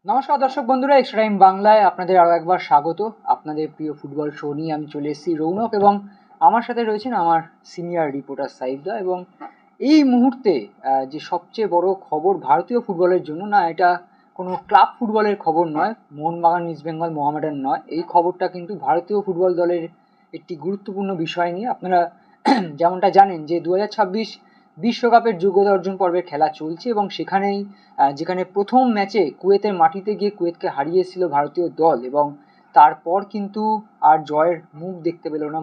নমস্কার দর্শক বন্ধুরা, এক্সট্রা টাইম বাংলায় আপনাদের আরও একবার স্বাগত। আপনাদের প্রিয় ফুটবল শো নিয়ে আমি চলে এসেছি রৌনক, এবং আমার সাথে রয়েছেন আমার সিনিয়র রিপোর্টার সাইফদা। এবং এই মুহূর্তে যে সবচেয়ে বড় খবর ভারতীয় ফুটবলের জন্য, না এটা কোনো ক্লাব ফুটবলের খবর নয়, মোহনবাগান, ইস্ট বেঙ্গল, মোহামেডান নয়, এই খবরটা কিন্তু ভারতীয় ফুটবল দলের একটি গুরুত্বপূর্ণ বিষয় নিয়ে। আপনারা যেমনটা জানেন যে 2026 বিশ্বকাপের যোগ্যতা অর্জন পর্বের খেলা চলছে, এবং সেখানেই যেখানে প্রথম ম্যাচে কুয়েতের মাটিতে গিয়ে কুয়েতকে হারিয়েছিল ভারতীয় দল, এবং তারপর কিন্তু আর জয়ের মুখ দেখতে পেল না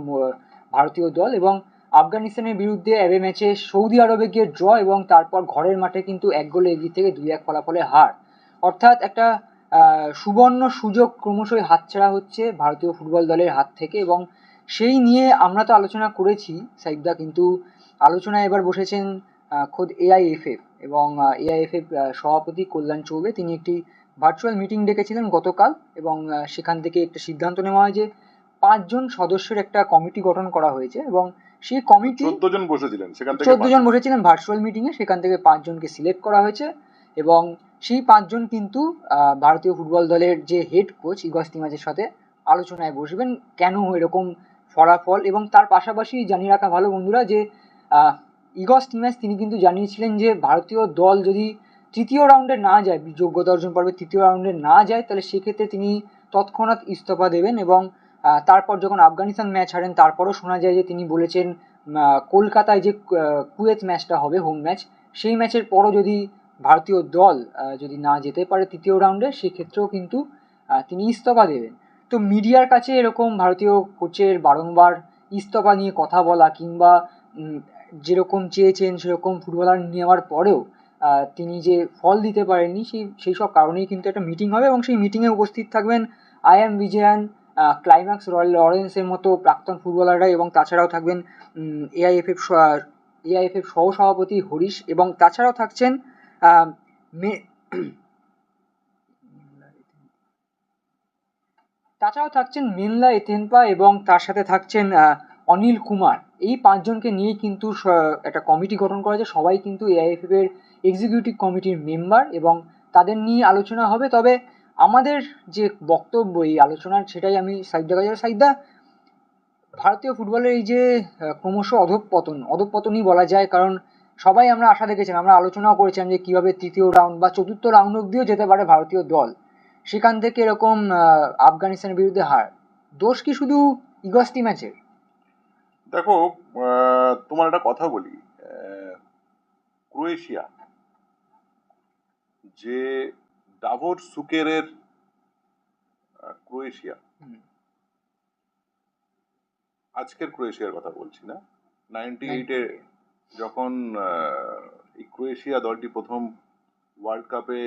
ভারতীয় দল, এবং আফগানিস্তানের বিরুদ্ধে অ্যাওয়ে ম্যাচে সৌদি আরবে গিয়ে ড্র, এবং তারপর ঘরের মাঠে কিন্তু 1 গোলে এগিয়ে থেকে 2-1 ফলাফলে হার। অর্থাৎ একটা সুবর্ণ সুযোগ ক্রমশই হাতছাড়া হচ্ছে ভারতীয় ফুটবল দলের হাত থেকে, এবং সেই নিয়ে আমরা তো আলোচনা করেছি সাইদা, কিন্তু আলোচনায় এবার বসেছেন খোদ এআইএফএফ, এবং এআইএফএফ সভাপতি কল্যাণ চৌবে। তিনি একটি ভার্চুয়াল মিটিং ডেকেছিলেন গতকাল, এবং সেখান থেকে একটা সিদ্ধান্ত নেওয়া হয় যে 5 জন সদস্যের একটা কমিটি গঠন করা হয়েছে, এবং সেই কমিটি 14 জন বসেছিলেন, সেখান থেকে 14 জন বসেছিলেন ভার্চুয়াল মিটিংয়ে, সেখান থেকে 5 জনকে সিলেক্ট করা হয়েছে। এবং সেই 5 জন কিন্তু ভারতীয় ফুটবল দলের যে হেড কোচ ইগস তিমাজের সাথে আলোচনায় বসবেন কেন এরকম ফলাফল। এবং তার পাশাপাশি জানিয়ে রাখা ভালো বন্ধুরা যে ইগস তিমাজ তিনি কিন্তু জানিয়েছিলেন যে ভারতীয় দল যদি তৃতীয় রাউন্ডে না যায়, যোগ্যতা অর্জন পর্বে তৃতীয় রাউন্ডে না যায়, তাহলে সেক্ষেত্রে তিনি তৎক্ষণাৎ ইস্তফা দেবেন। এবং তারপর যখন আফগানিস্তান ম্যাচ হারেন, তারপরও শোনা যায় যে তিনি বলেছেন কলকাতায় যে কুয়েত ম্যাচটা হবে হোম ম্যাচ, সেই ম্যাচের পরও যদি ভারতীয় দল যদি না যেতে পারে তৃতীয় রাউন্ডে, সেক্ষেত্রেও কিন্তু তিনি ইস্তফা দেবেন। তো মিডিয়ার কাছে এরকম ভারতীয় কোচের বারংবার ইস্তফা নিয়ে কথা বলা, কিংবা যেরকম চেয়েছেন সেরকম ফুটবলার নেওয়ার পরেও তিনি যে ফল দিতে পারেননি, সেই সব কারণেই কিন্তু একটা মিটিং হবে, এবং সেই মিটিংয়ে উপস্থিত থাকবেন আইএম বিজয়ান, ক্লাইম্যাক্স রয়্যাল লরেন্সের মতো প্রাক্তন ফুটবলাররা, এবং তাছাড়াও থাকবেন এআইএফএফ এআইএফএফ সহসভাপতি হরিশ, এবং তাছাড়াও থাকছেন মেনলা এথেনপা, এবং তার সাথে থাকছেন অনিল কুমার। এই 5 জনকে নিয়েই কিন্তু একটা কমিটি গঠন করা হয়েছে। সবাই কিন্তু এআইএফএফ এর এক্সিকিউটিভ কমিটির মেম্বার, এবং তাদের নিয়ে আলোচনা হবে। তবে আমাদের যে বক্তব্য এই আলোচনার, সেটাই আমি সাইদা কাছে সাইদা, ভারতীয় ফুটবলের এই যে ক্রমশ অধঃপতনই বলা যায়, কারণ সবাই আমরা আশা দেখেছিলাম, আমরা আলোচনাও করেছিলাম যে কিভাবে তৃতীয় রাউন্ড বা চতুর্থ রাউন্ড অব্দিও যেতে পারে ভারতীয় দল, সেখান থেকে এরকম আফগানিস্তানের বিরুদ্ধে হার। দোষ কি শুধু ইগস্টি ম্যাচের? দেখো, তোমার একটা কথা বলি। ক্রোয়েশিয়া, যে ডাভর সুকেরের ক্রোয়েশিয়া, আজকের ক্রোয়েশিয়ার কথা বলছি না, 98-এ যখন এই ক্রোয়েশিয়া দলটি প্রথম ওয়ার্ল্ড কাপে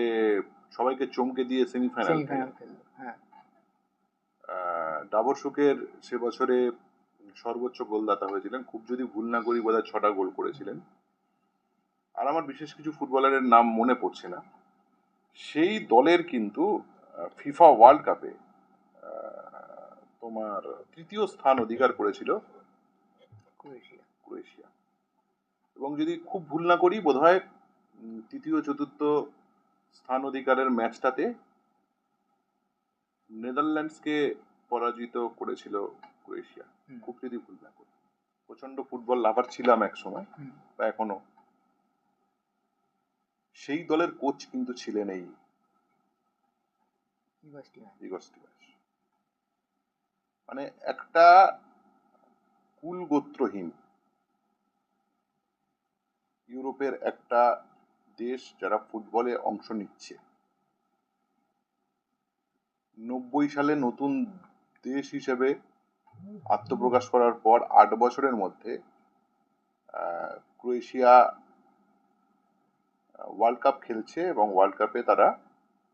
সবাইকে চমকে দিয়ে সেমিফাইনাল খেললো, হ্যাঁ। ডাভর সুকের সে বছরে সর্বোচ্চ গোলদাতা হয়েছিলেন, খুব যদি ভুল না করি বোধহয় 6টা গোল করেছিলেন। আর আমার বিশেষ কিছু ফুটবলারের নাম মনে পড়ছে না। সেই দলের কিন্তু ফিফা ওয়ার্ল্ড কাপে তোমার তৃতীয় স্থান অধিকার করেছিল ক্রোয়েশিয়া, এবং যদি খুব ভুল না করি বোধহয় তৃতীয় চতুর্থ স্থান অধিকারের ম্যাচটাতে নেদারল্যান্ডসকে পরাজিত করেছিল ক্রোয়েশিয়া, খুব যদি ভুল না করি। প্রচন্ড ফুটবল লাভার ছিলাম এক সময়, বা এখনো। সেই দলের কোচ কিন্তু ছিলেন এই ইগস টিমাজ। মানে একটা কুল গোত্রহীন ইউরোপের একটা দেশ যারা ফুটবলে অংশ নিচ্ছে, 90 সালে নতুন দেশ হিসেবে আত্মপ্রকাশ করার পর 8 বছরের মধ্যে ক্রোয়েশিয়া ওয়ার্ল্ড কাপ খেলছে, এবং ওয়ার্ল্ড কাপে তারা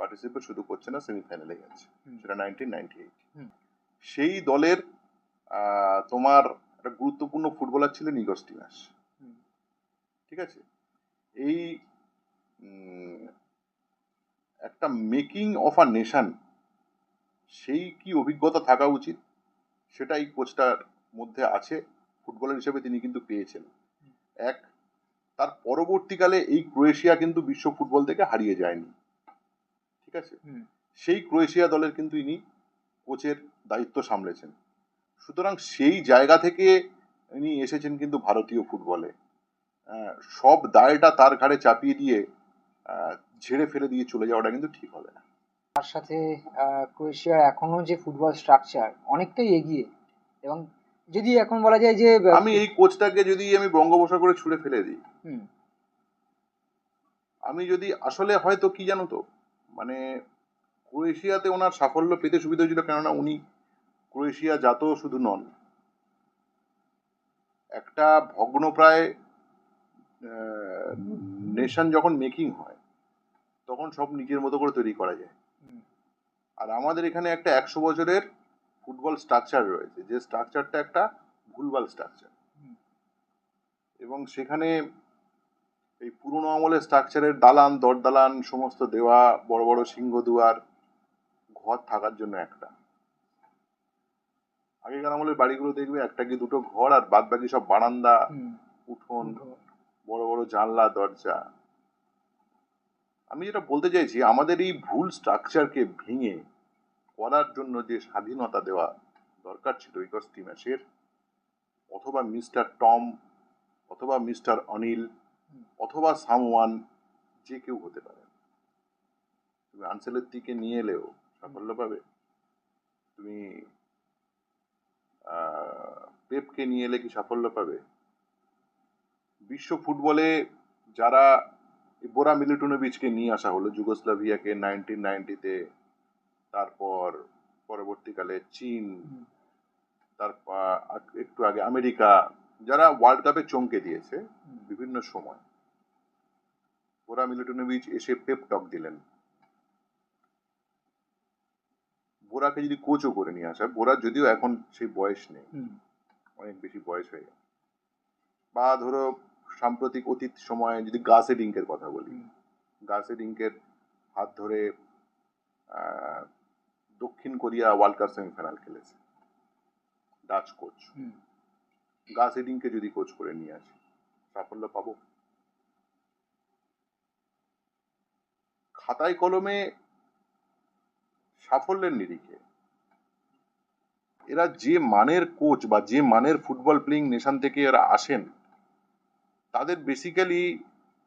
পার্টিসিপেট শুধু করছে না, সেমিফাইনালে গেছে, সেটা 1998। সেই দলের তোমার একটা গুরুত্বপূর্ণ ফুটবলার ছিলেন ইগস টিমাজ, ঠিক আছে। এই একটা মেকিং অফ আ নেশন, সেই কি অভিজ্ঞতা থাকা উচিত সেটা এই কোচটার মধ্যে আছে। ফুটবলার হিসেবে তিনি কিন্তু পেয়েছেন। তার পরবর্তীকালে এই ক্রোয়েশিয়া কিন্তু বিশ্ব ফুটবল থেকে হারিয়ে যায়নি, ঠিক আছে, সেই ক্রোয়েশিয়া দলের কিন্তু ইনি কোচের দায়িত্ব সামলেছেন। সুতরাং সেই জায়গা থেকে ইনি এসেছেন কিন্তু ভারতীয় ফুটবলে। সব দায়টা তার ঘাড়ে চাপিয়ে দিয়ে ঝেড়ে ফেলে দিয়ে চলে যাওয়াটা কিন্তু ঠিক হবে না। তার সাথে ক্রোয়েশিয়ার এখনো যে ফুটবল স্ট্রাকচার অনেকটাই এগিয়ে, এবং যদি এখন বলা যায় যে আমি এই কোচটাকে যদি আমি বঙ্গোপসাগরে ছুঁড়ে ফেলে দিই, আমি যদি আসলে হয়তো কি জানো তো, মানে ক্রোয়েশিয়াতে ওনার সাফল্য পেতে সুবিধা হয়েছিল, কেননা উনি ক্রোয়েশিয়া জাত শুধু নন, একটা ভগ্নপ্রায় নেশন যখন মেকিং হয় তখন সব নিজের মতো করে তৈরি করা যায়। আর আমাদের এখানে একটা 100 বছরের ফুটবল স্ট্রাকচার রয়েছে, যে স্ট্রাকচারটা একটা ভুলভাল স্ট্রাকচার, এবং সেখানে এই পুরোনো আমলের স্ট্রাকচারের দালান দরদালান সমস্ত দেওয়া, বড় বড় সিংহদুয়ার, ঘর থাকার জন্য একটা। আগেকার আমলের বাড়িগুলো দেখবে একটা কি দুটো ঘর, আর বাদ বাকি সব বারান্দা, উঠোন, বড় বড় জানলা দরজা। আমি যেটা বলতে চাইছি, আমাদের এই ভুল স্ট্রাকচারকে ভেঙে করার জন্য যে স্বাধীনতা দেওয়া দরকার ছিল ইগর স্টিমাসের, অথবা মিস্টার টম, অথবা মিস্টার অনিল, অথবা সামওয়ান, যে কেউ হতে পারে। তুমি আনসেলেত্তিকে নিয়ে এলেও সাফল্য পাবে, তুমি পেপকে নিয়ে এলে কি সাফল্য পাবে? বিশ্ব ফুটবলে যারা, বোরা মিলিটুনোভিচকে নিয়ে আসা হলো যুগোস্লাভিয়াকে 1990-তে, তারপর পরবর্তীকালে চীন, তারপর একটু আগে আমেরিকা, যারা ওয়ার্ল্ড কাপে চমকে দিয়েছে বিভিন্ন সময়, বোরা মিলিটুনোভিচ এসে পেপ টক দিলেন। বোরাকে যদি কোচও করে নিয়ে আসা, বোরা যদিও এখন সেই বয়স নেই, অনেক বেশি বয়স হয়ে গেছে, বা ধরো সাম্প্রতিক অতীত সময়ে যদি গাসেডিঙ্কের কথা বলি, গাসেডিঙ্কের হাত ধরে দক্ষিণ কোরিয়া ওয়ার্ল্ড কাপ সেমিফাইনাল খেলেছে ডাচ কোচ। গাসেডিঙ্কে যদি কোচ করে নিয়ে আসে, সাফল্য পাবো? খাতায় কলমে সাফল্যের নিরিখে এরা যে মানের কোচ বা যে মানের ফুটবল প্লেয়িং নেশন থেকে এরা আসেন, তাদের বেসিক্যালি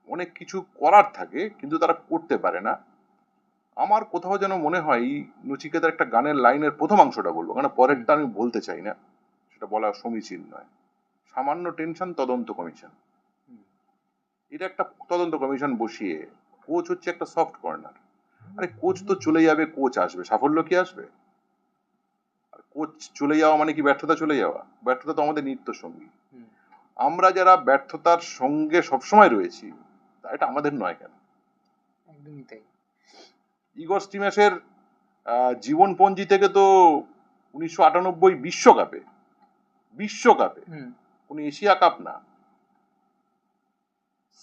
অনেক কিছু করার থাকে কিন্তু তারা করতে পারে না। আমার কোথাও যেন মনে হয় নচিকেতার একটা গানের লাইনের প্রথম অংশটা বলবো, কারণ পরেরটা আমি বলতে চাই না, সেটা বলা সমীচীন নয়। সামান্য টেনশন তদন্ত কমিশন, এটা একটা তদন্ত কমিশন বসিয়ে কোচ হচ্ছে একটা সফট কর্নার। আরে কোচ তো চলে যাবে, কোচ আসবে, সাফল্য কি আসবে? আর কোচ চলে যাওয়া মানে কি ব্যর্থতা চলে যাওয়া? ব্যর্থতা তো আমাদের নিত্য সঙ্গী। আমরা যারা ব্যর্থতার সঙ্গে সবসময় রয়েছি, এটা আমাদের নয় কেন? একদমই তাই। ইগর স্টিমাসের জীবনপঞ্জি থেকে তো 1998 বিশ্বকাপে কোন এশিয়া কাপ না,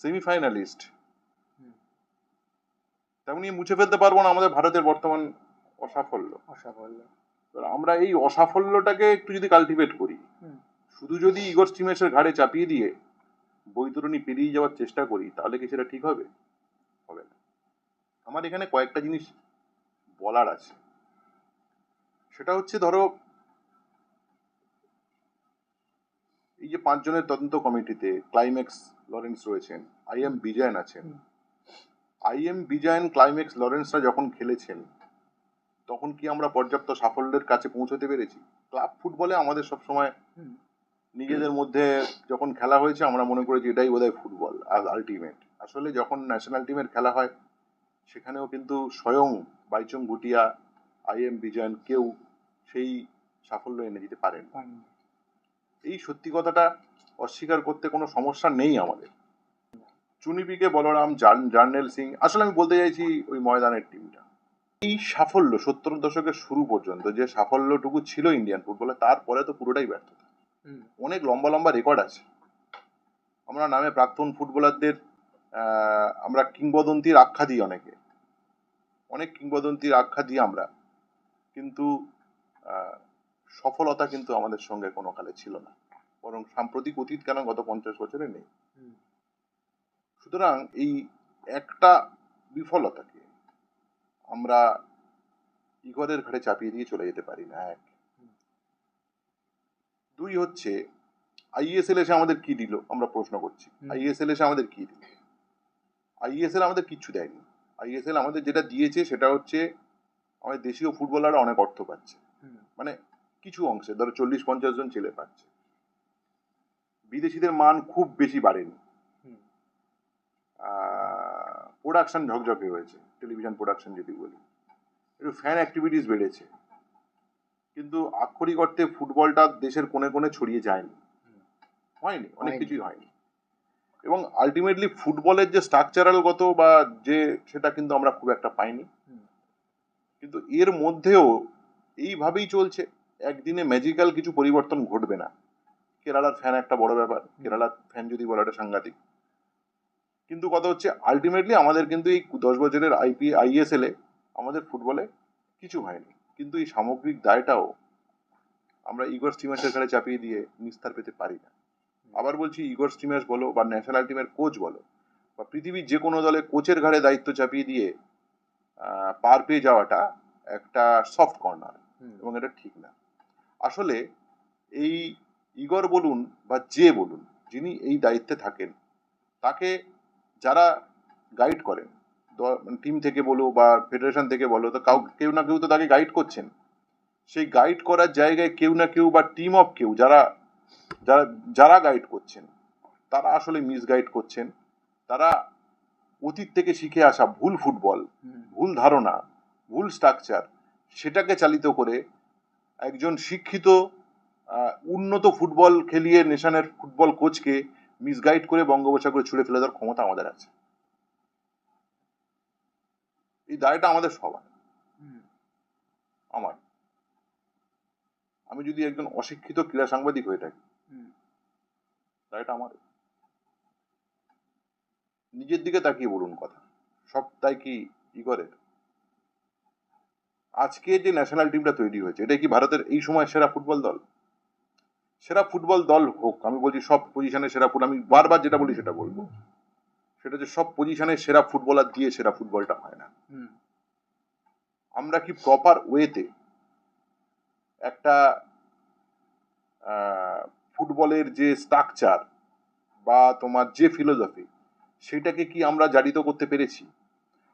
সেমিফাইনালিস্ট, তেমনি মুছে ফেলতে পারবো না আমাদের ভারতের বর্তমান অসাফল্য। আমরা এই অসাফল্যটাকে একটু যদি কাল্টিভেট করি, শুধু যদি ইগর স্টিমাসের ঘাড়ে চাপিয়ে দিয়ে বৈতরণী পেরিয়ে যাওয়ার চেষ্টা করি, তাহলে কি সেটা ঠিক হবে? হবে না। আমার এখানে কয়েকটা জিনিস বলার আছে। সেটা হচ্ছে, ধরো এই যে 5 জনের তদন্ত কমিটিতে ক্লাইম্যাক্স লরেন্স রয়েছেন, আইএম বিজয়ন আছেন। আইএম বিজয়ন, ক্লাইম্যাক্স লরেন্সরা যখন খেলেছেন, তখন কি আমরা পর্যাপ্ত সাফল্যের কাছে পৌঁছতে পেরেছি? ক্লাব ফুটবলে আমাদের সবসময় নিজেদের মধ্যে যখন খেলা হয়েছে, আমরা মনে করেছি এটাই বোধহয় ফুটবল আলটিমেট। আসলে যখন ন্যাশনাল টিমের খেলা হয়, সেখানেও কিন্তু স্বয়ং বাইচুং ভুটিয়া, আইএম বিজয়ন কেউ সেই সাফল্য এনে দিতে পারেন। এই সত্যি কথাটা অস্বীকার করতে কোনো সমস্যা নেই আমাদের। চুনিপিকে বলরাম, জার্নেল সিং, আসলে আমি বলতে চাইছি ওই ময়দানের টিমটা, এই সাফল্য 70 দশকের শুরু পর্যন্ত যে সাফল্যটুকু ছিল ইন্ডিয়ান ফুটবলে, তারপরে তো পুরোটাই ব্যর্থতা। অনেক লম্বা লম্বা রেকর্ড আছে। আমরা নামে প্রাক্তন ফুটবলারদের আমরা কিংবদন্তির আখ্যা দিই, অনেক কিংবদন্তির আখ্যা দিই আমরা, কিন্তু সফলতা কিন্তু আমাদের সঙ্গে কোনো কালে ছিল না, বরং সাম্প্রতিক অতীত কেন গত 50 বছরে নেই। সুতরাং এই একটা বিফলতাকে আমরা ইগরের ঘাড়ে চাপিয়ে দিয়ে চলে যেতে পারি না। এক, দুই হচ্ছে আইএসএল এসে আমাদের কি দিল আমরা প্রশ্ন করছি। আইএসএল এসে আমাদের কি দিল? আইএসএল আমাদের কিচ্ছু দেয়নি। আইএসএল আমাদের যেটা দিয়েছে সেটা হচ্ছে আমাদের দেশীয় ফুটবলাররা অনেক অর্থ পাচ্ছে, মানে কিছু অংশে ধরো 40-50 জন ছেলে পাচ্ছে। বিদেশিদের মান খুব বেশি বাড়েনি, প্রোডাকশন ঝকঝকে হয়েছে, টেলিভিশন প্রোডাকশন যদি বলি, একটু ফ্যান অ্যাক্টিভিটিস বেড়েছে, কিন্তু আক্ষরিক অর্থে ফুটবলটা দেশের কোণে কোণে ছড়িয়ে যায়নি, হয়নি, অনেক কিছুই হয়নি। এবং আলটিমেটলি ফুটবলের যে স্ট্রাকচারালগত বা যে সেটা কিন্তু আমরা খুব একটা পাইনি। কিন্তু এর মধ্যেও এইভাবেই চলছে, একদিনে ম্যাজিক্যাল কিছু পরিবর্তন ঘটবে না। কেরালার ফ্যান একটা বড় ব্যাপার, কেরালার ফ্যান যদি বলাটা সাংঘাতিক, কিন্তু কথা হচ্ছে আলটিমেটলি আমাদের কিন্তু এই 10 বছরের আইএসএল এ আমাদের ফুটবলে কিছু হয়নি। কিন্তু এই সামগ্রিক দায়টাও আমরা ইগর স্টিমাসের ঘাড়ে চাপিয়ে দিয়ে নিস্তার পেতে পারি না। আবার বলছি, ইগর স্টিমাস বলো বা ন্যাশনাল টিমের কোচ বলো বা পৃথিবীর যে কোনো দলে কোচের ঘাড়ে দায়িত্ব চাপিয়ে দিয়ে পার পেয়ে যাওয়াটা একটা সফট কর্নার, এবং এটা ঠিক না। আসলে এই ইগর বলুন বা যে বলুন, যিনি এই দায়িত্বে থাকেন, তাকে যারা গাইড করেন, টিম থেকে বলো বা ফেডারেশন থেকে বলো, তো কেউ না কেউ তো তাকে গাইড করছেন। সেই গাইড করার জায়গায় কেউ না কেউ বা টিম অফ কেউ যারা যারা যারা গাইড করছেন, তারা আসলে মিসগাইড করছেন। তারা অতীত থেকে শিখে আসা ভুল ফুটবল, ভুল ধারণা, ভুল স্ট্রাকচার, সেটাকে চালিত করে একজন শিক্ষিত উন্নত ফুটবল খেলিয়ে নেশনের ফুটবল কোচকে মিসগাইড করে বঙ্গোপসাগরে ছুড়ে ফেলে দেওয়ার ক্ষমতা আমাদের আছে। এই দায়টা আমাদের সবার। আমার, আমি যদি একজন অশিক্ষিত ক্রীড়া সাংবাদিক হয়ে থাকি, দায়টা আমার। নিজের দিকে তাকিয়ে বলুন কথা, সব তাই কি ইগরের? আজকে যে ন্যাশনাল টিমটা তৈরি হয়েছে, এটা কি ভারতের এই সময় সেরা ফুটবল দল? সেরা ফুটবল দল হোক, আমি বলছি সব পজিশনে সেরা ফুটবল, আমি বারবার যেটা বলি সেটা বলবো, সেটা হচ্ছে সব পজিশনে সেরা ফুটবলার দিয়ে সেরা ফুটবলটা হয় না। আমরা কি প্রপার ওয়েতে একটা ফুটবলের যে স্ট্রাকচার বা তোমার যে ফিলোসফি, সেটাকে কি আমরা জারিত করতে পেরেছি?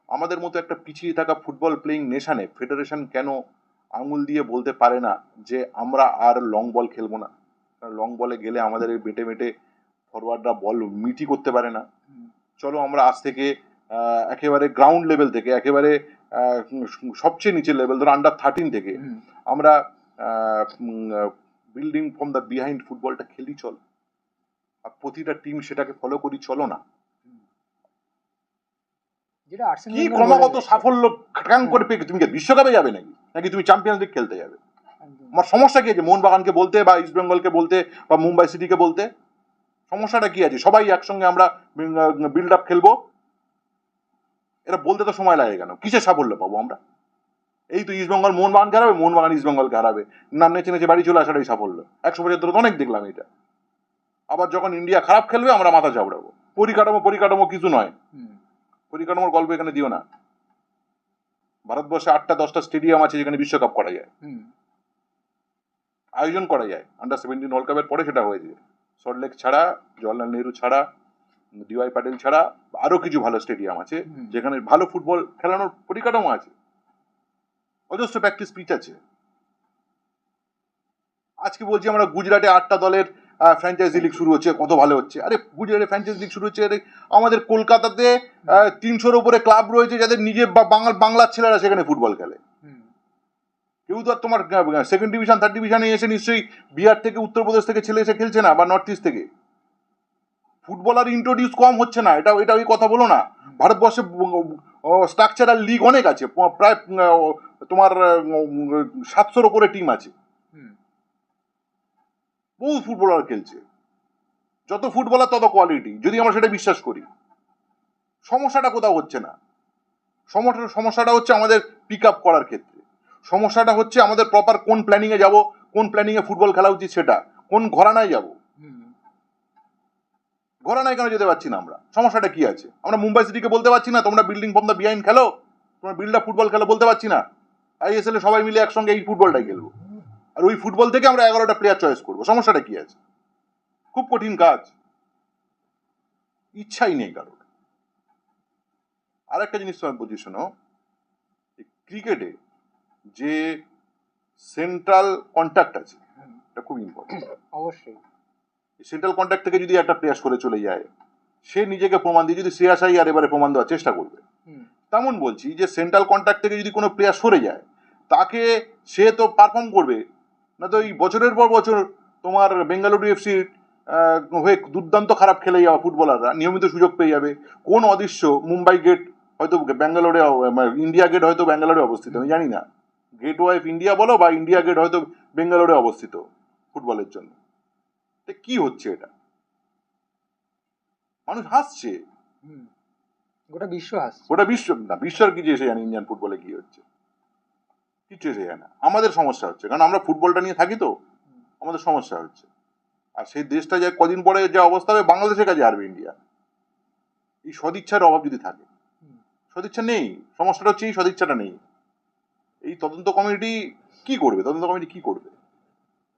আমাদের মতো একটা পিছিয়ে থাকা ফুটবল প্লেয়িং নেশনে ফেডারেশন কেন আঙুল দিয়ে বলতে পারে না যে আমরা আর লং বল খেলবো না? লং বলে গেলে আমাদের এই বেটে বেটে ফরওয়ার্ডরা বল মিটি করতে পারে না। চলো আমরা আজ থেকে একেবারে গ্রাউন্ড লেভেল থেকে, একেবারে সবচেয়ে নিচের লেভেল, ধরো আন্ডার 13 থেকে আমরা বিল্ডিং ফ্রম দ্য বিহাইন্ড ফুটবলটা খেলি, চল। আর প্রতিটা টিম সেটাকে ফলো করি, চলো না। কি ক্রমাগত সাফল্য ঠ্যাং করে পেয়ে তুমি বিশ্বকাপে যাবে নাকি, নাকি তুমি চ্যাম্পিয়ন্স লিগ খেলতে যাবে? আমার সমস্যা কি আছে মোহনবাগানকে বলতে বা ইস্ট বেঙ্গলকে বলতে বা মুম্বাই সিটিকে বলতে? সমস্যাটা কি আছে? সবাই একসঙ্গে আমরা বিল্ড আপ খেলবো, এটা বলতে তো সময় লাগে কেন? কিসের সাফল্য পাবো আমরা? এই তো ইস্ট বেঙ্গল মোহনবাগানকে হারাবে, মোহনবাগান ইস্ট বেঙ্গলকে হারাবে, নাম নেচে নেচে বাড়ি চলে আসাটাই সাফল্য। 100 বছর ধরে অনেক দেখলাম এটা। আবার যখন ইন্ডিয়া খারাপ খেলবে আমরা মাথা চাপড়াবো। পরিকাঠামো কিছু নয়, পরিকাঠামোর গল্প এখানে দিও না। ভারতবর্ষে 8টা-10টা স্টেডিয়াম আছে যেখানে বিশ্বকাপ করা যায়, আয়োজন করা যায়। আন্ডার 17 ওয়ার্ল্ড কাপের পরে সেটা হয়েছে। সল্টলেক ছাড়া, জওয়াহরলাল নেহরু ছাড়া, ডিওয়াই প্যাটেল ছাড়া আরো কিছু ভালো স্টেডিয়াম আছে যেখানে ভালো ফুটবল খেলানোর পরিকাঠামো আছে, অজস্র প্র্যাকটিস পিচ আছে। আজকে বলছি আমরা গুজরাটে 8টা দলের ফ্র্যাঞ্চাইজি লিগ শুরু হচ্ছে, কত ভালো হচ্ছে। আরে গুজরাটে ফ্র্যাঞ্চাইজি লিগ শুরু হচ্ছে, আমাদের কলকাতাতে 300-র উপরে ক্লাব রয়েছে যাদের নিজে বাংলার ছেলেরা সেখানে ফুটবল খেলে। কেউ তো আর তোমার সেকেন্ড ডিভিশন, থার্ড ডিভিশনে এসে নিশ্চয়ই বিহার থেকে, উত্তরপ্রদেশ থেকে ছেলে এসে খেলছে না, বা নর্থ ইস্ট থেকে। ফুটবলার ইন্ট্রোডিউস কম হচ্ছে না, এটা ওই কথা বলো না। ভারতবর্ষে স্ট্রাকচারাল লিগ অনেক আছে, প্রায় তোমার 700-র উপরে টিম আছে, বহু ফুটবলার খেলছে। যত ফুটবলার তত কোয়ালিটি, যদি আমরা সেটা বিশ্বাস করি। সমস্যাটা কোথাও হচ্ছে না। সমস্যাটা হচ্ছে আমাদের পিক আপ করার ক্ষেত্রে। সমস্যাটা হচ্ছে আমাদের প্রপার কোন প্ল্যানিং এ যাব, কোন প্ল্যানিং এ ফুটবল খেলা উচিত, সেটা কোন ঘরানায় যাব। ঘরানায় কেন যেতে পারছি না আমরা? সমস্যাটা কি আছে? আমরা মুম্বাই সিটিকে বলতে পারছি না তোমরা বিল্ডিং ফ্রম দ্য বিহাইন্ড খেলো, তোমার বিল্ড আপ ফুটবল খেলা বলতে পারছি না, আইএসএল এ সবাই মিলে একসঙ্গে এই ফুটবলটাই খেলবো, আর ওই ফুটবল থেকে আমরা 11টা প্লেয়ার চয়েস করবো, সমস্যাটা কি আছে? খুব কঠিন কাজ, ইচ্ছাই নেই কারোর। আর একটা জিনিস তোমার বুঝি, শোনো, ক্রিকেটে যে সেন্ট্রাল কন্ট্যাক্ট আছে এটা খুব ইম্পর্টেন্ট। অবশ্যই সেন্ট্রাল কন্ট্যাক্ট থেকে যদি একটা প্লেয়ার সরে চলে যায়, সে নিজেকে প্রমাণ দিয়ে, যদি শ্রেয়াস আইয়ার এবারে প্রমাণ দেওয়ার চেষ্টা করবে, তেমন বলছি যে সেন্ট্রাল কন্ট্যাক্ট থেকে যদি কোনো প্লেয়ার সরে যায়, তাকে সে তো পারফর্ম করবে না, তো এই বছরের পর বছর তোমার বেঙ্গালুরু এফসির হয়ে দুর্দান্ত খারাপ খেলে যাওয়া ফুটবলাররা নিয়মিত সুযোগ পেয়ে যাবে। কোন অদৃশ্য মুম্বাই গেট হয়তো ব্যাঙ্গালোরে, ইন্ডিয়া গেট হয়তো ব্যাঙ্গালোরে অবস্থিত, আমি জানি না, গেট ওয়ে অফ ইন্ডিয়া বলো বা ইন্ডিয়া গেট হয়তো বেঙ্গালোরে অবস্থিত ফুটবলের জন্য। কি হচ্ছে এটা? মানুষ হাসছে, গোটা বিশ্ব হাসছে। ওটা বিশ্ব না, বিশ্বের কিছু এসে জানে ইন্ডিয়ান ফুটবলে কি হচ্ছে, কিছু এসে জানে না। আমাদের সমস্যা হচ্ছে, কারণ আমরা ফুটবলটা নিয়ে থাকি, তো আমাদের সমস্যা হচ্ছে। আর সেই দেশটা যা কদিন পরে যে অবস্থা হবে, বাংলাদেশের কাছে হারবে ইন্ডিয়া, এই সদিচ্ছার অভাব যদি থাকে। সদিচ্ছা নেই, সমস্যাটা হচ্ছে এই সদিচ্ছাটা নেই। এই তদন্ত কমিটি কি করবে? তদন্ত কমিটি কি করবে?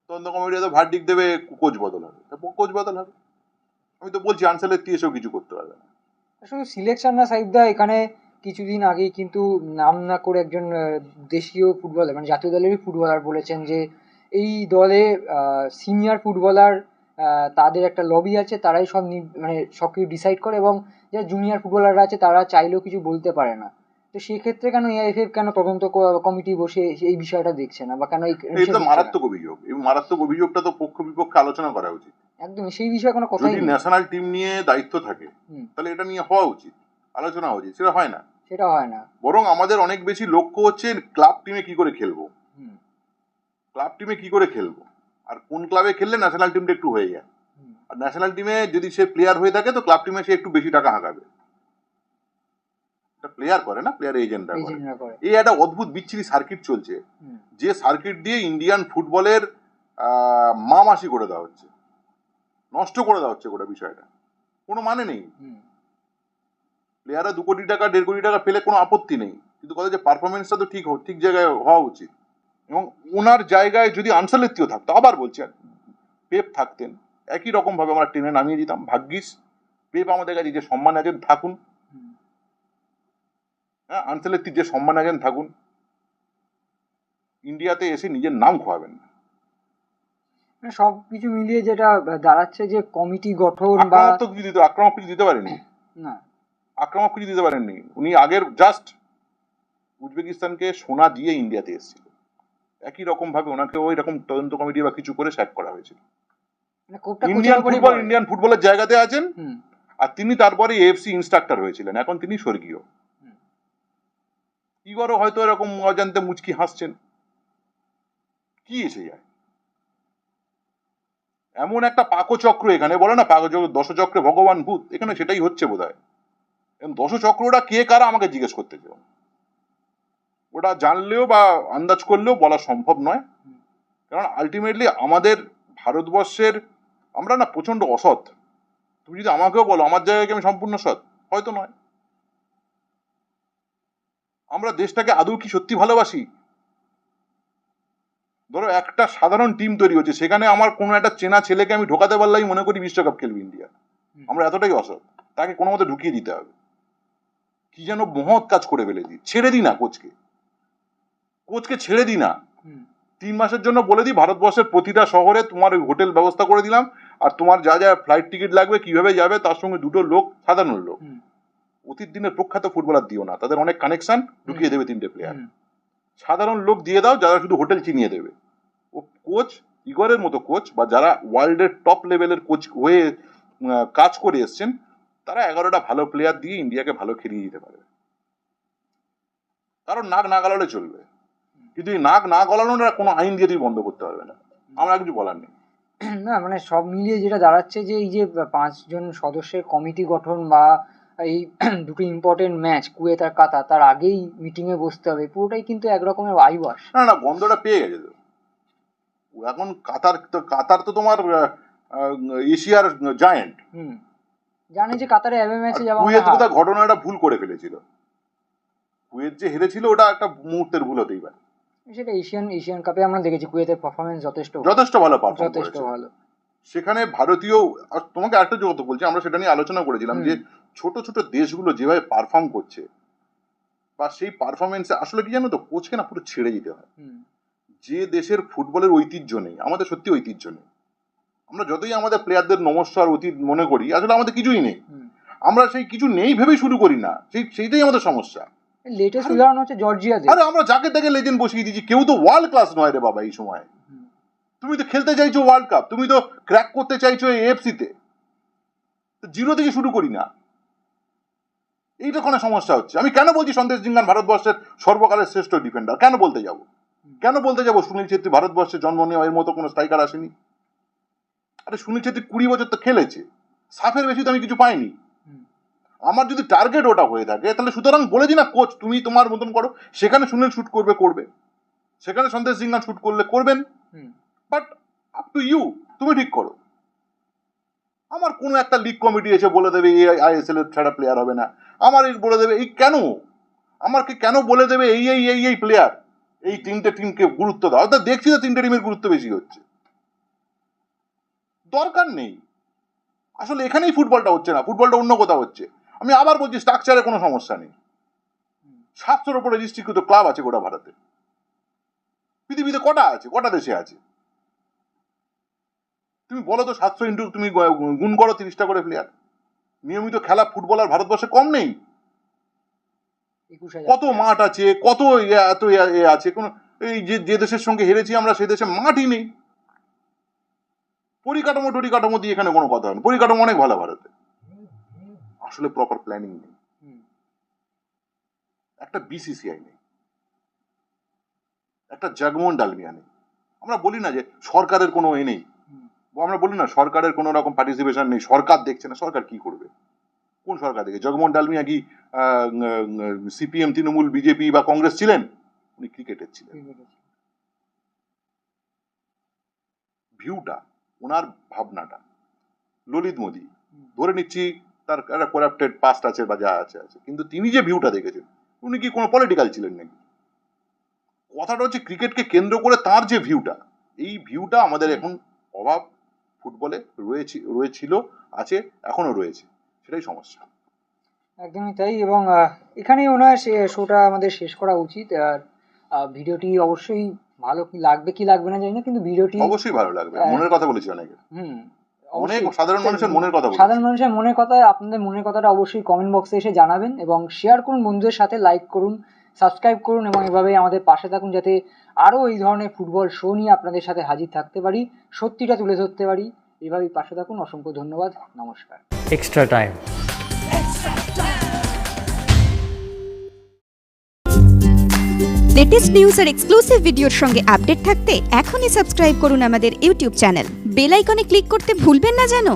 তদন্ত কমিটি তো ভার্ডিক দেবে, কোচ বদল হবে, কোচ বদল হবে। আমি তো বলছি আনসেলেত্তি এসেও কিছু করতে পারবে না। শুধু সিলেকশন না সাইদা, এখানে কিছুদিন আগেই কিন্তু নাম না করে একজন দেশীয় ফুটবলার, মানে জাতীয় দলেরই ফুটবলার বলেছেন যে এই দলে সিনিয়র ফুটবলার তাদের একটা লবি আছে, তারাই সব মানে সব কিছু ডিসাইড করে, এবং যারা জুনিয়র ফুটবলাররা আছে তারা চাইলেও কিছু বলতে পারে না। তো সেক্ষেত্রে কেন এআইএফএফ কেন তদন্ত কমিটি বসে এই বিষয়টা দেখছে না, বা কেন এই তো মারাত্মক অভিযোগ। এই মারাত্মক অভিযোগটা তো পক্ষ বিপক্ষে আলোচনা করা উচিত। একদম সেই বিষয়ে কোনো কথাই যদি নেই। ন্যাশনাল টিম নিয়ে দায়িত্ব থাকে, তাহলে এটা নিয়ে হওয়া উচিত, আলোচনা উচিত। সেটা হয় না, সেটা হয় না। বরং আমাদের অনেক বেশি লক্ষ্য হচ্ছে ক্লাব টিমে কি করে খেলবো, ক্লাব টিমে কি করে খেলবো, আর কোন ক্লাবে খেললে ন্যাশনাল টিমটা একটু হয়ে যায়। আর ন্যাশনাল টিমে যদি সে প্লেয়ার হয়ে থাকে, তো ক্লাব টিমে সে একটু বেশি টাকা হাঁকাবে। প্লেয়ার করে না, প্লেয়ার এজেন্টরা করে। এই একটা অদ্ভুত বিচ্ছিরি সার্কিট চলছে, যে সার্কিট দিয়ে ইন্ডিয়ান ফুটবলের মা মাসি করে দেওয়া হচ্ছে, নষ্ট করে দেওয়া হচ্ছে গোটা বিষয়টা। কোনো মানে নেই। প্লেয়াররা 2 কোটি টাকা 1.5 কোটি টাকা পেলে কোনো আপত্তি নেই, কিন্তু কথা যে পারফরমেন্সটা তো ঠিক জায়গায় হওয়া উচিত। এবং ওনার জায়গায় যদি আনসালেত্তিও থাকতো, আবার বলছি, পেপ থাকতেন, একই রকম ভাবে আমরা টেনে নামিয়ে দিতাম। ভাগ্যিস পেপ আমাদের কাছে যে সম্মান আছেন থাকুন, হ্যাঁ, আনসালেত্তি যে সম্মান আছেন থাকুন, ইন্ডিয়াতে এসে নিজের নাম খোয়াবেন না। সবকিছু মিলিয়ে যেটা দাঁড়াচ্ছে যে কমিটি গঠন বা আক্রমক কিছু দিতে পারেনি না, আক্রমক কিছু দিতে পারেননি উনি। আগের জাস্ট উজবেকিস্তানকে সোনা দিয়ে ইন্ডিয়াতে এসেছিল, একই রকম ভাবে ওনাকে ওই রকম তদন্ত কমিটি বা কিছু করে স্যাক করা হয়েছিল। ইন্ডিয়ান ফুটবলের জায়গাতে আছেন, আর তিনি তারপরে এএফসি ইনস্ট্রাক্টর হয়েছিলেন, এখন তিনি স্বর্গীয়। ইগরও হয়তো এরকম অজান্তে মুচকি হাসছেন, কি এসে যায়। এমন একটা পাকচক্র এখানে, বলে না দশচক্রে ভগবান ভূত, এখানে সেটাই হচ্ছে বোধ হয়। দশচক্রটা কে কারা আমাকে জিজ্ঞেস করতে চাও, ওটা জানলেও বা আন্দাজ করলেও বলা সম্ভব নয়। কারণ আলটিমেটলি আমাদের ভারতবর্ষের, আমরা না প্রচন্ড অসৎ। তুমি যদি আমাকেও বলো আমার জায়গায় আমি সম্পূর্ণ সৎ, হয়তো নয়। আমরা দেশটাকে আদৌ কি সত্যি ভালোবাসি? ধরো একটা সাধারণ টিম তৈরি হচ্ছে, সেখানে আমার কোনো একটা চেনা ছেলেকে আমি ঢোকাতে পারলেই মনে করি বিশ্বকাপ খেলবে ইন্ডিয়া। আমরা এতটাই অসৎ, তাকে কোনো মতে ঢুকিয়ে দিতে হবে। কি যেন মহৎ কাজ করে ফেলেছি। ছেড়ে দিই না কোচকে ছেড়ে দিই না, 3 মাসের জন্য বলে দিই ভারতবর্ষের প্রতিটা শহরে তোমার হোটেল ব্যবস্থা করে দিলাম, আর তোমার যা যা ফ্লাইট টিকিট লাগবে, কিভাবে যাবে, তার সঙ্গে 2টো লোক, সাধারণ লোক, অতীত দিনের প্রখ্যাত ফুটবলার দিও না, তাদের অনেক কানেকশন, ঢুকিয়ে দেবে 3টে প্লেয়ার। সাধারণ লোক দিয়ে দাও যারা শুধু হোটেল চিনিয়ে দেবে। ও কোচ, ইগরের মতো কোচ, বা যারা ওয়ার্ল্ডের টপ লেভেলের কোচ হয়ে কাজ করে এসছেন, তারা 11টা ভালো প্লেয়ার দিয়ে ইন্ডিয়াকে ভালো খেলিয়ে দিতে পারবে। কারণ নাক না গলালে চলবে, কিন্তু এই নাক না গলানোটা কোনো আইন দিয়ে তুই বন্ধ করতে পারবে না। আমরা কিছু বলার নেই। না মানে সব মিলিয়ে যেটা দাঁড়াচ্ছে যে এই যে 5 জন সদস্যের কমিটি গঠন, বা এই দুটো ইম্পর্টেন্ট ম্যাচ কুয়েত আর কাতার, তার আগেই মিটিং এ বসতে হবে, পুরোটাই কিন্তু একরকমের আইওয়াশ। না গন্ধটা পেয়ে গেছে তো এখন। কাতার তো তোমার এশিয়ার জায়েন্ট, জানে যে কাতারে এমএ ম্যাচে যাওয়া, কুয়েত কোথায় ঘটনাটা ভুল করে ফেলেছিল। কুয়েত যে হেরেছিল ওটা একটা মুহূর্তের ভুল হতেই পারে। সেটা এশিয়ান কাপে আমরা দেখেছি কুয়েতের পারফরমেন্স যথেষ্ট ভালো পারফর্ম যথেষ্ট করেছে। ভালো। সেখানে ভারতীয়, আর তোমাকে আরেকটা কথা বলছি, আমরা সেটা নিয়ে আলোচনা করেছিলাম যে ছোট ছোট দেশগুলো যেভাবে পারফর্ম করছে বা সেই পারফরমেন্সে আসলে কি জানো তো, কোচকে না পুরো ছেড়ে দিতে হয়। যে দেশের ফুটবলের ঐতিহ্য নেই, আমাদের সত্যি ঐতিহ্য নেই। আমরা যতই আমাদের প্লেয়ারদের নমস্কার অতীত মনে করি, আসলে আমাদের কিছুই নেই। আমরা সেই কিছু নেই ভেবেই শুরু করি না, সেইটাই আমাদের সমস্যা। লেটেস্ট উদাহরণ হচ্ছে জর্জিয়াতে। আরে আমরা যাকে তাকে লেজেন্ড বসিয়ে দিয়েছি, কেউ তো ওয়ার্ল্ড ক্লাস নয় রে বাবা এই সময়। তুমি তো খেলতে চাইছো ওয়ার্ল্ড কাপ, তুমি তো ক্র্যাক করতে চাইছো এএফসি তে, জিরো থেকে শুরু করি না, এইটা কোনো সমস্যা হচ্ছে। আমি কেন বলছি সন্দেশ জিঙ্গান ভারতবর্ষের সর্বকালের শ্রেষ্ঠ ডিফেন্ডার, কেন বলতে যাব সুনীল ছেত্রী ভারতবর্ষে জন্ম নেওয়া এর মতো কোনো স্ট্রাইকার আসেনি। আরে সুনীল ছেত্রী 20 বছর তো খেলেছে, সাফের বেশি তো আমি কিছু পাইনি। আমার যদি টার্গেট ওটা হয়ে থাকে তাহলে সুতরাং বলে দিই না কোচ তুমি তোমার মতন করো, সেখানে সুনীল শুট করবে, সেখানে সন্দেশ জিঙ্গান শুট করলে করবেন, বাট আপ টু ইউ, তুমি ঠিক করো। আমার কোনো একটা লিগ কমিটি এসে বলে দেবে এই আইএসএল এর ছাড়া প্লেয়ার হবে না, আমার এই বলে দেবে এই কেন, আমাকে কেন বলে দেবে এই প্লেয়ার, এই তিনটে টিমকে গুরুত্ব দাও। অর্থাৎ দেখছি তো তিনটে টিমের গুরুত্ব বেশি হচ্ছে, দরকার নেই। আসলে এখানেই ফুটবলটা হচ্ছে না, ফুটবলটা অন্য কোথাও হচ্ছে। আমি আবার বলছি স্ট্রাকচারে কোনো সমস্যা নেই। 700-র উপরে রেজিস্ট্রিকৃত ক্লাব আছে গোটা ভারতে। পৃথিবীতে কটা দেশে আছে তুমি বলো তো? 700 ইন্টু তুমি গুণ করো 30টা করে প্লেয়ার। নিয়মিত খেলা ফুটবলার ভারতবর্ষে কম নেই। কত মাঠ আছে, কত এত আছে, কোন এই যে দেশের সঙ্গে হেরেছি আমরা সেই দেশে মাঠই নেই। পরিকাঠামো দিয়ে এখানে কোনো কথা হয় না, পরিকাঠামো অনেক ভালো ভারতে, আসলে প্রপার প্ল্যানিং নেই, একটা বিসিসিআই নেই, একটা জগমোহন ডালমিয়া নেই। আমরা বলি না যে সরকারের কোনো নেই, আমরা বলি না সরকারের কোনো রকম পার্টিসিপেশন নেই, সরকার দেখছে না। সরকার কি করবে? কোন সরকার দেখে? জগমোহন ডালমিয়া কি সিপিএম, তৃণমূল, বিজেপি বা কংগ্রেস ছিলেন? উনি ক্রিকেটের ছিলেন। ভিউটা, ওনার ভাবনাটা, ললিত মোদী ধরে নিচ্ছি তার একটা করাপ্টেড পাস্ট আছে বা যা আছে, কিন্তু তিনি যে ভিউটা দেখেছেন, উনি কি কোনো পলিটিক্যাল ছিলেন নাকি? কথাটা হচ্ছে ক্রিকেটকে কেন্দ্র করে তার যে ভিউটা, এই ভিউটা আমাদের এখন অভাব ফুটবলে রয়েছিল, আছে, এখনো রয়েছে, সেটাই সমস্যা। একদমই তাই। এবং এখানেই মনে হয় শোটা আমাদের শেষ করা উচিত। আর ভিডিওটি অবশ্যই ভালো কি লাগবে না জানি না, কিন্তু ভিডিওটি অবশ্যই ভালো লাগবে। মনের কথা বলেছি অনেকে, অনেক সাধারণ মানুষের মনের কথা, আপনাদের মনের কথাটা অবশ্যই কমেন্ট বক্সে এসে জানাবেন এবং শেয়ার করুন বন্ধুদের সাথে, লাইক করুন, সাবস্ক্রাইব করুন এবং এভাবেই আমাদের পাশে থাকুন, যাতে আরও এই ধরনের ফুটবল শো নিয়ে আপনাদের সাথে হাজির থাকতে পারি, সত্যিটা তুলে ধরতে পারি। এভাবেই পাশে থাকুন। অসংখ্য ধন্যবাদ, নমস্কার। Extra time. লেটেস্ট নিউজ আর এক্সক্লুসিভ ভিডিওর সঙ্গে আপডেট থাকতে এখনই সাবস্ক্রাইব করুন আমাদের ইউটিউব চ্যানেল। বেল আইকনে ক্লিক করতে ভুলবেন না যেন।